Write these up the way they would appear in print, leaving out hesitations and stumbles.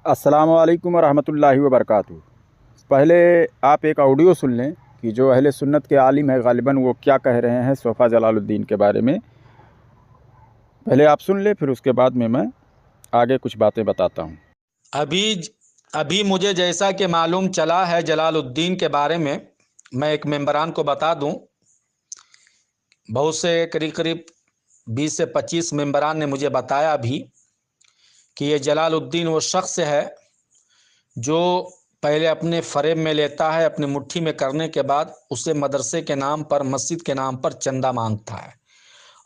अस्सलामुअलैकुम रहमतुल्लाहि व बरकातुहू। पहले आप एक ऑडियो सुन लें कि जो अहले सुन्नत के आलिम है गालिबन वो क्या कह रहे हैं सोफ़ा जलालुद्दीन के बारे में। पहले आप सुन लें, फिर उसके बाद में मैं आगे कुछ बातें बताता हूँ। अभी अभी मुझे जैसा कि मालूम चला है जलालुद्दीन के बारे में, मैं एक मेंबरान को बता दूं। बहुत से करीब करीब 20 से 25 मेंबरान ने मुझे बताया भी कि ये जलालुद्दीन वो शख्स है जो पहले अपने फ़रेब में लेता है, अपनी मुट्ठी में करने के बाद उसे मदरसे के नाम पर, मस्जिद के नाम पर चंदा मांगता है।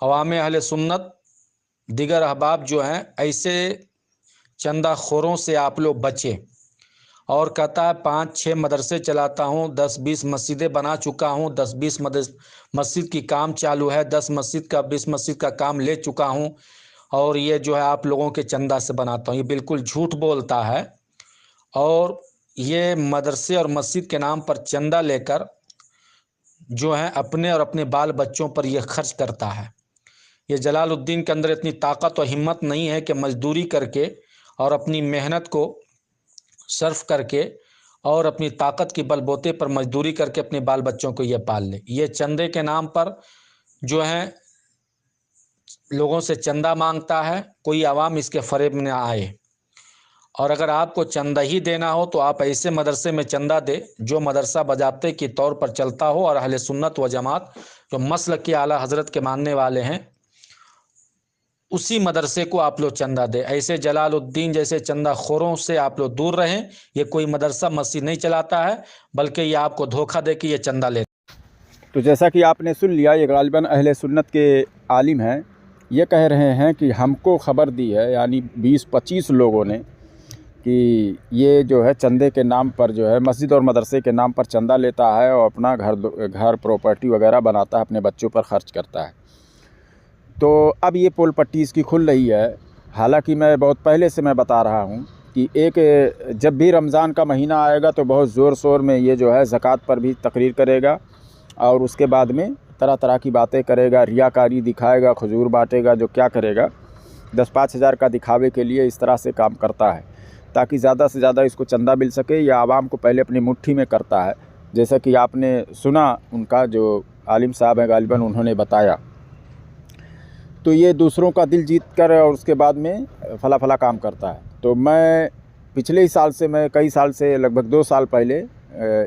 अवाम अहले सुन्नत दिगर अहबाब जो हैं, ऐसे चंदा खोरों से आप लोग बचें। और कहता है 5-6 मदरसे चलाता हूँ, 10-20 मस्जिदें बना चुका हूँ, 10-20 मस्जिद की काम चालू है, 10 मस्जिद का 20 मस्जिद का काम ले चुका हूँ, और ये जो है आप लोगों के चंदा से बनाता हूँ। ये बिल्कुल झूठ बोलता है और ये मदरसे और मस्जिद के नाम पर चंदा लेकर जो है अपने और अपने बाल बच्चों पर यह खर्च करता है। ये जलालुद्दीन के अंदर इतनी ताकत और हिम्मत नहीं है कि मजदूरी करके और अपनी मेहनत को सर्फ करके और अपनी ताकत की बलबूते पर मजदूरी करके अपने बाल बच्चों को ये पाल ले। ये चंदे के नाम पर जो है लोगों से चंदा मांगता है। कोई आवाम इसके फरेब में आए, और अगर आपको चंदा ही देना हो तो आप ऐसे मदरसे में चंदा दे जो मदरसा बाज़ाब्ते के तौर पर चलता हो, और अहले सुन्नत व जमात जो मसलक के आला हज़रत के मानने वाले हैं उसी मदरसे को आप लोग चंदा दे। ऐसे जलालुद्दीन जैसे चंदा खोरों से आप लोग दूर रहें। ये कोई मदरसा मस्जिद नहीं चलाता है, बल्कि ये आपको धोखा दे के ये चंदा ले। तो जैसा कि आपने सुन लिया, ये गालिबन अहले सुन्नत के आलिम हैं। ये कह रहे हैं कि हमको खबर दी है, यानी 20-25 लोगों ने, कि ये जो है चंदे के नाम पर जो है मस्जिद और मदरसे के नाम पर चंदा लेता है और अपना घर प्रॉपर्टी वगैरह बनाता है, अपने बच्चों पर खर्च करता है। तो अब ये पोल पट्टी इसकी खुल रही है। हालांकि मैं बहुत पहले से मैं बता रहा हूँ कि जब भी रमज़ान का महीना आएगा तो बहुत ज़ोर शोर में ये जो है ज़कात पर भी तकरीर करेगा, और उसके बाद में तरह तरह की बातें करेगा, रियाकारी दिखाएगा, खजूर बांटेगा, जो क्या करेगा 10-5 हज़ार का दिखावे के लिए इस तरह से काम करता है ताकि ज़्यादा से ज़्यादा इसको चंदा मिल सके, या आवाम को पहले अपनी मुट्ठी में करता है। जैसा कि आपने सुना, उनका जो आलिम साहब हैं गालिबन, उन्होंने बताया। तो ये दूसरों का दिल जीत कर और उसके बाद में फला काम करता है। तो मैं पिछले ही साल से, मैं कई साल से, लगभग 2 साल पहले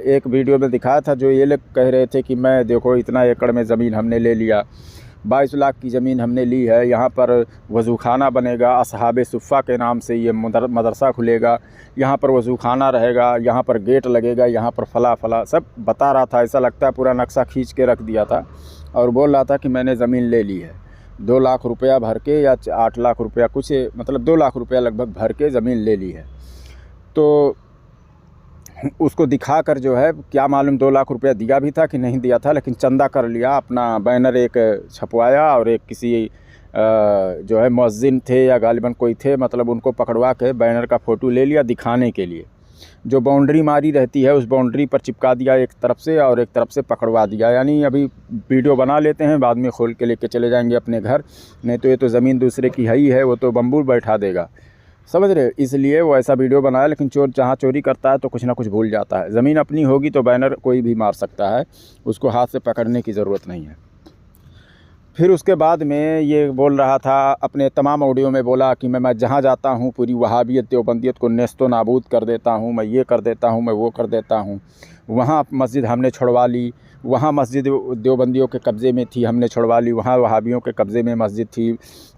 एक वीडियो में दिखाया था, जो ये लोग कह रहे थे कि मैं देखो इतना एकड़ में ज़मीन हमने ले लिया, 22 लाख की ज़मीन हमने ली है, यहाँ पर वज़ू खाना बनेगा, असहाबे सुफ़ा के नाम से ये मदरसा खुलेगा, यहाँ पर वज़ू खाना रहेगा, यहाँ पर गेट लगेगा, यहाँ पर फला सब बता रहा था। ऐसा लगता है पूरा नक्शा खींच के रख दिया था, और बोल रहा था कि मैंने ज़मीन ले ली है 2 लाख रुपया भर के, या 8 लाख रुपया, कुछ मतलब 2 लाख रुपया लगभग भर के ज़मीन ले ली है। तो उसको दिखाकर जो है, क्या मालूम 2 लाख रुपया दिया भी था कि नहीं दिया था, लेकिन चंदा कर लिया। अपना बैनर एक छपवाया और एक किसी जो है मुअज्जिन थे या गालिबन कोई थे, मतलब उनको पकड़वा के बैनर का फ़ोटो ले लिया दिखाने के लिए। जो बाउंड्री मारी रहती है उस बाउंड्री पर चिपका दिया एक तरफ से, और एक तरफ से पकड़वा दिया। यानी अभी वीडियो बना लेते हैं, बाद में खोल के लेके चले जाएंगे अपने घर, नहीं तो ये तो ज़मीन दूसरे की है ही है, वो तो बम्बू बैठा देगा, समझ रहे। इसलिए वो ऐसा वीडियो बनाया। लेकिन चोर जहाँ चोरी करता है तो कुछ ना कुछ भूल जाता है। ज़मीन अपनी होगी तो बैनर कोई भी मार सकता है, उसको हाथ से पकड़ने की ज़रूरत नहीं है। फिर उसके बाद में ये बोल रहा था, अपने तमाम ऑडियो में बोला कि मैं जहाँ जाता हूँ पूरी वहाबियत देवबंदियत को नेस्तो नाबूद कर देता हूँ, मैं ये कर देता हूँ, मैं वो कर देता हूँ। वहाँ मस्जिद हमने छुड़वा ली, वहाँ मस्जिद देवबंदियों के कब्ज़े में थी, हमने छुड़वा ली। वहाँ वहाबियों के कब्ज़े में मस्जिद थी,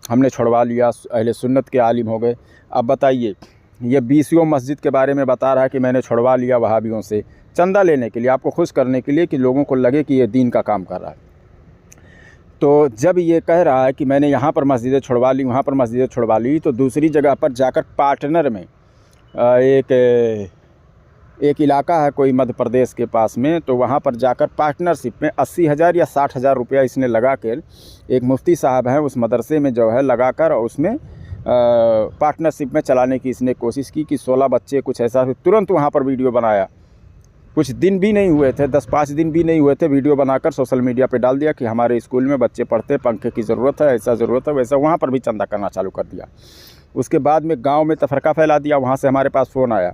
हमने छुड़वा लिया, अहले सुन्नत के आलिम हो गए। अब बताइए, ये 20 मस्जिद के बारे में बता रहा है कि मैंने छुड़वा लिया वहाबियों से, चंदा लेने के लिए, आपको खुश करने के लिए कि लोगों को लगे कि ये दीन का काम कर रहा है। तो जब ये कह रहा है कि मैंने यहाँ पर मस्जिदें छुड़वा ली, वहाँ पर मस्जिदें छुड़वा ली, तो दूसरी जगह पर जाकर पार्टनर में एक इलाका है कोई मध्य प्रदेश के पास में, तो वहाँ पर जाकर पार्टनरशिप में 80,000 या 60,000 रुपया इसने लगा कर, एक मुफ्ती साहब हैं उस मदरसे में जो है लगाकर, और उसमें पार्टनरशिप में चलाने की इसने कोशिश की कि 16 बच्चे कुछ ऐसा। तुरंत वहाँ पर वीडियो बनाया, कुछ दिन भी नहीं हुए थे, 10-5 दिन भी नहीं हुए थे, वीडियो बनाकर सोशल मीडिया पे डाल दिया कि हमारे स्कूल में बच्चे पढ़ते, पंखे की ज़रूरत है, ऐसा ज़रूरत है, वैसा। वहाँ पर भी चंदा करना चालू कर दिया। उसके बाद में गांव में तफरका फैला दिया। वहाँ से हमारे पास फ़ोन आया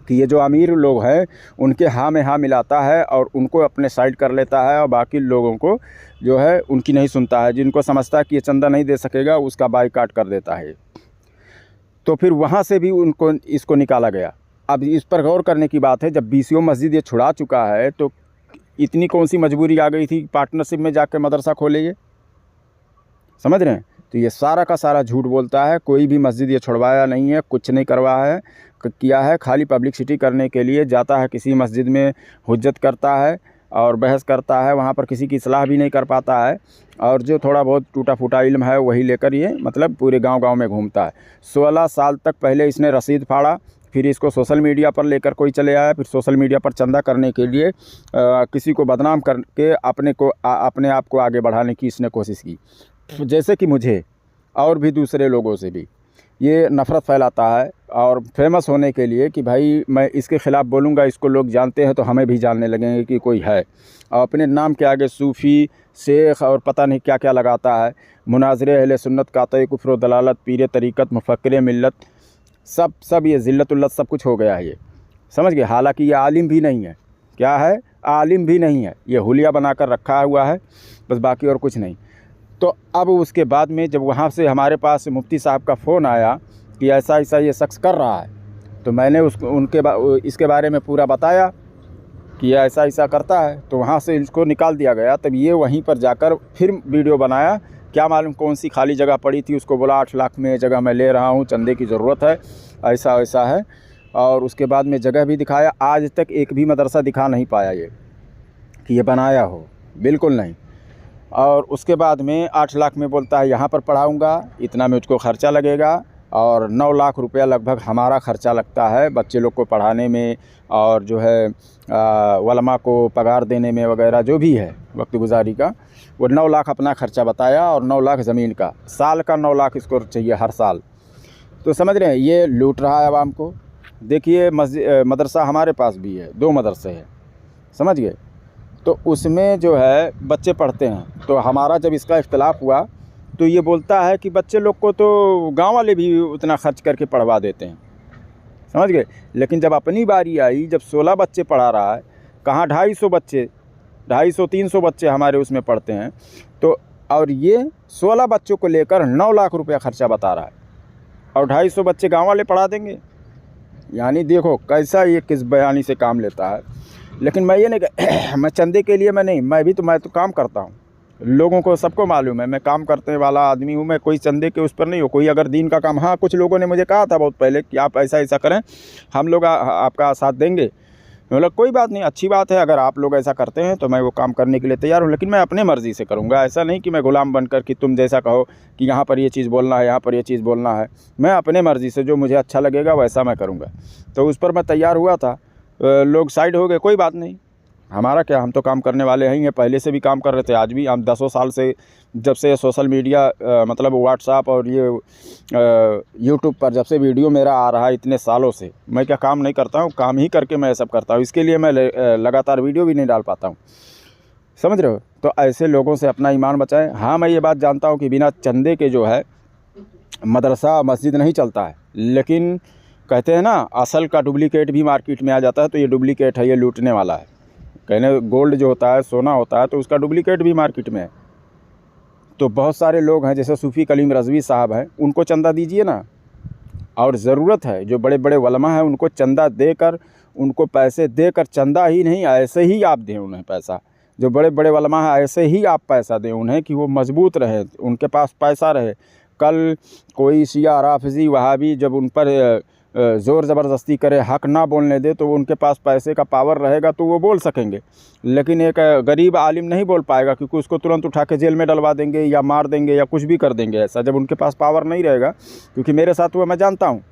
कि ये जो अमीर लोग हैं उनके हाँ में हाँ मिलाता है और उनको अपने साइड कर लेता है और बाकी लोगों को जो है उनकी नहीं सुनता है। जिनको समझता है कि ये चंदा नहीं दे सकेगा उसका बाइकाट कर देता है। तो फिर वहाँ से भी उनको इसको निकाला गया। अब इस पर गौर करने की बात है, जब बीसीओ मस्जिद ये छुड़ा चुका है तो इतनी कौन सी मजबूरी आ गई थी पार्टनरशिप में जाकर मदरसा खोले? ये समझ रहे हैं? तो ये सारा का सारा झूठ बोलता है। कोई भी मस्जिद ये छुड़वाया नहीं है, कुछ नहीं करवाया है, किया है। खाली पब्लिसिटी करने के लिए जाता है किसी मस्जिद में, हुज्जत करता है और बहस करता है, वहाँ पर किसी की सलाह भी नहीं कर पाता है और जो थोड़ा बहुत टूटा फूटा इल्म है वही लेकर ये मतलब पूरे गांव-गांव में घूमता है। 16 साल तक पहले इसने रसीद फाड़ा, फिर इसको सोशल मीडिया पर लेकर कोई चले आया, फिर सोशल मीडिया पर चंदा करने के लिए किसी को बदनाम करके अपने आप को आगे बढ़ाने की इसने कोशिश की। जैसे कि मुझे और भी दूसरे लोगों से भी ये नफ़रत फैलाता है और फेमस होने के लिए कि भाई मैं इसके ख़िलाफ़ बोलूँगा, इसको लोग जानते हैं तो हमें भी जानने लगेंगे कि कोई है। और अपने नाम के आगे सूफ़ी, शेख और पता नहीं क्या क्या लगाता है। मुनाज़िरे अहले सुन्नत, कातई कुफ्र व दलालत, पीर तरीक़त, मुफ़क्किर मिल्लत, सब ये ज़िल्लतुल्लत सब कुछ हो गया है ये, समझ गए। हालांकि ये आलिम भी नहीं है। क्या है? आलिम भी नहीं है। ये हुलिया बनाकर रखा हुआ है बस, बाकी और कुछ नहीं। तो अब उसके बाद में जब वहाँ से हमारे पास मुफ्ती साहब का फ़ोन आया कि ऐसा ऐसा ये शख्स कर रहा है, तो मैंने इसके बारे में पूरा बताया कि ऐसा ऐसा करता है। तो वहाँ से इसको निकाल दिया गया। तब ये वहीं पर जाकर फिर वीडियो बनाया। क्या मालूम कौन सी खाली जगह पड़ी थी, उसको बोला 8 लाख में जगह मैं ले रहा हूँ, चंदे की ज़रूरत है, ऐसा वैसा है। और उसके बाद में जगह भी दिखाया। आज तक एक भी मदरसा दिखा नहीं पाया ये कि ये बनाया हो, बिल्कुल नहीं। और उसके बाद में 8 लाख में बोलता है यहाँ पर पढ़ाऊँगा, इतना मुझको ख़र्चा लगेगा और 9 लाख रुपया लगभग हमारा ख़र्चा लगता है बच्चे लोग को पढ़ाने में और जो है वलमा को पगार देने में वगैरह जो भी है वक्त गुजारी का। वो 9 लाख अपना ख़र्चा बताया और 9 लाख ज़मीन का, साल का 9 लाख इसको चाहिए हर साल। तो समझ रहे हैं, ये लूट रहा है आवाम को। देखिए मदरसा हमारे पास भी है, 2 मदरसे हैं, समझ गए। तो उसमें जो है बच्चे पढ़ते हैं। तो हमारा जब इसका इख्तिलाफ़ हुआ तो ये बोलता है कि बच्चे लोग को तो गांव वाले भी उतना खर्च करके पढ़वा देते हैं, समझ गए। लेकिन जब अपनी बारी आई, जब 16 बच्चे पढ़ा रहा है, कहाँ 250 बच्चे, 250-300 बच्चे हमारे उसमें पढ़ते हैं। तो और ये 16 बच्चों को लेकर 9 लाख रुपया ख़र्चा बता रहा है और 250 बच्चे गाँव वाले पढ़ा देंगे। यानी देखो कैसा ये किस बयानी से काम लेता है। लेकिन मैं ये नहीं मैं चंदे के लिए मैं तो काम करता हूँ। लोगों को सबको मालूम है मैं काम करने वाला आदमी हूँ। मैं कोई चंदे के उस पर नहीं हूँ। कोई अगर दीन का काम, हाँ कुछ लोगों ने मुझे कहा था बहुत पहले कि आप ऐसा ऐसा करें, हम लोग आपका साथ देंगे। मतलब कोई बात नहीं, अच्छी बात है, अगर आप लोग ऐसा करते हैं तो मैं वो काम करने के लिए तैयार हूँ। लेकिन मैं अपने मर्ज़ी से करूँगा। ऐसा नहीं कि मैं गुलाम बनकर कि तुम जैसा कहो कि यहाँ पर ये चीज़ बोलना है, यहाँ पर ये चीज़ बोलना है। मैं अपने मर्ज़ी से जो मुझे अच्छा लगेगा वैसा मैं करूँगा। तो उस पर मैं तैयार हुआ था। लोग साइड हो गए, कोई बात नहीं, हमारा क्या, हम तो काम करने वाले हैं। पहले से भी काम कर रहे थे, आज भी। हम 10 साल से, जब से सोशल मीडिया मतलब व्हाट्सएप और ये यूट्यूब पर जब से वीडियो मेरा आ रहा है, इतने सालों से मैं क्या काम नहीं करता हूँ, काम ही करके मैं सब करता हूँ। इसके लिए मैं लगातार वीडियो भी नहीं डाल पाता हूँ, समझ रहे हो। तो ऐसे लोगों से अपना ईमान बचाएं। हाँ मैं ये बात जानता हूँ कि बिना चंदे के जो है मदरसा मस्जिद नहीं चलता है। लेकिन कहते हैं ना, असल का डुप्लीकेट भी मार्केट में आ जाता है। तो ये डुप्लीकेट है, ये लूटने वाला है। कहने गोल्ड जो होता है, सोना होता है, तो उसका डुप्लीकेट भी मार्केट में है। तो बहुत सारे लोग हैं, जैसे सूफ़ी कलीम रज़वी साहब हैं, उनको चंदा दीजिए ना। और ज़रूरत है जो बड़े बड़े उलमा हैं उनको चंदा देकर, उनको पैसे देकर, चंदा ही नहीं ऐसे ही आप दें उन्हें पैसा। जो बड़े बड़े उलमा हैं ऐसे ही आप पैसा दें उन्हें कि वो मजबूत रहे, उनके पास पैसा रहे। कल कोई शिया राफ़िज़ी वहाबी जब उन पर ज़ोर ज़बरदस्ती करे, हक़ ना बोलने दे, तो उनके पास पैसे का पावर रहेगा तो वो बोल सकेंगे। लेकिन एक गरीब आलिम नहीं बोल पाएगा, क्योंकि उसको तुरंत उठा के जेल में डलवा देंगे या मार देंगे या कुछ भी कर देंगे ऐसा, जब उनके पास पावर नहीं रहेगा। क्योंकि मेरे साथ हुआ, मैं जानता हूँ,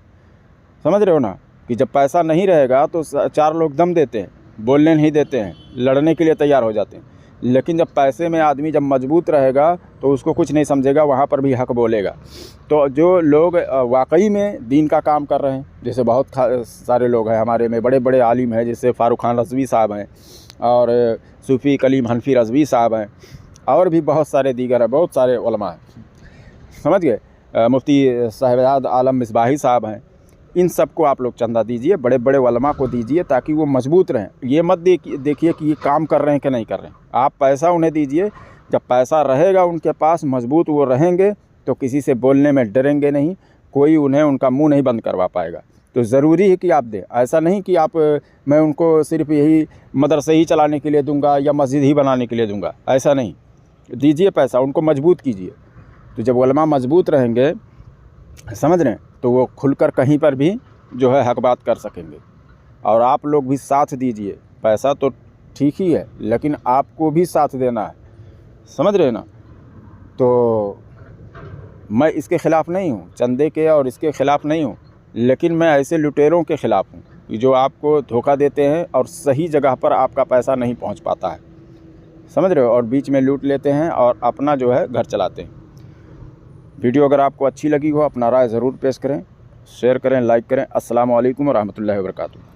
समझ रहे हो ना, कि जब पैसा नहीं रहेगा तो 4 लोग दम देते हैं, बोलने नहीं देते हैं, लड़ने के लिए तैयार हो जाते हैं। लेकिन जब पैसे में आदमी जब मजबूत रहेगा तो उसको कुछ नहीं समझेगा, वहाँ पर भी हक़ बोलेगा। तो जो लोग वाकई में दीन का काम कर रहे हैं, जैसे बहुत सारे लोग हैं हमारे में, बड़े बड़े आलिम हैं, जैसे फ़ारूक खान रज़वी साहब हैं और सूफ़ी कलीम हनफी रज़वी साहब हैं और भी बहुत सारे दीगर हैं, बहुत सारे उलमा हैं, समझ गए। मुफ्ती साहिबजाद आलम मिसबाही साहब हैं, इन सब को आप लोग चंदा दीजिए, बड़े बड़े उलमा को दीजिए, ताकि वो मजबूत रहें। ये मत देखिए कि ये काम कर रहे हैं कि नहीं कर रहे हैं। आप पैसा उन्हें दीजिए, जब पैसा रहेगा उनके पास, मजबूत वो रहेंगे, तो किसी से बोलने में डरेंगे नहीं, कोई उन्हें उनका मुंह नहीं बंद करवा पाएगा। तो ज़रूरी है कि आप दें। ऐसा नहीं कि आप मैं उनको सिर्फ यही मदरसे ही चलाने के लिए दूंगा या मस्जिद ही बनाने के लिए दूंगा, ऐसा नहीं। दीजिए पैसा, उनको मजबूत कीजिए। तो जब उलमा मजबूत रहेंगे, समझ रहे हैं, तो वो खुलकर कहीं पर भी जो है हक बात कर सकेंगे। और आप लोग भी साथ दीजिए। पैसा तो ठीक ही है, लेकिन आपको भी साथ देना है, समझ रहे हैं ना। तो मैं इसके ख़िलाफ़ नहीं हूँ, चंदे के और इसके ख़िलाफ़ नहीं हूँ, लेकिन मैं ऐसे लुटेरों के ख़िलाफ़ हूँ कि जो आपको धोखा देते हैं और सही जगह पर आपका पैसा नहीं पहुँच पाता है, समझ रहे हो, और बीच में लूट लेते हैं और अपना जो है घर चलाते हैं। वीडियो अगर आपको अच्छी लगी हो, अपना राय ज़रूर पेश करें, शेयर करें, लाइक करें। अस्सलाम वालेकुम व रहमतुल्लाहि व बरकातुहू।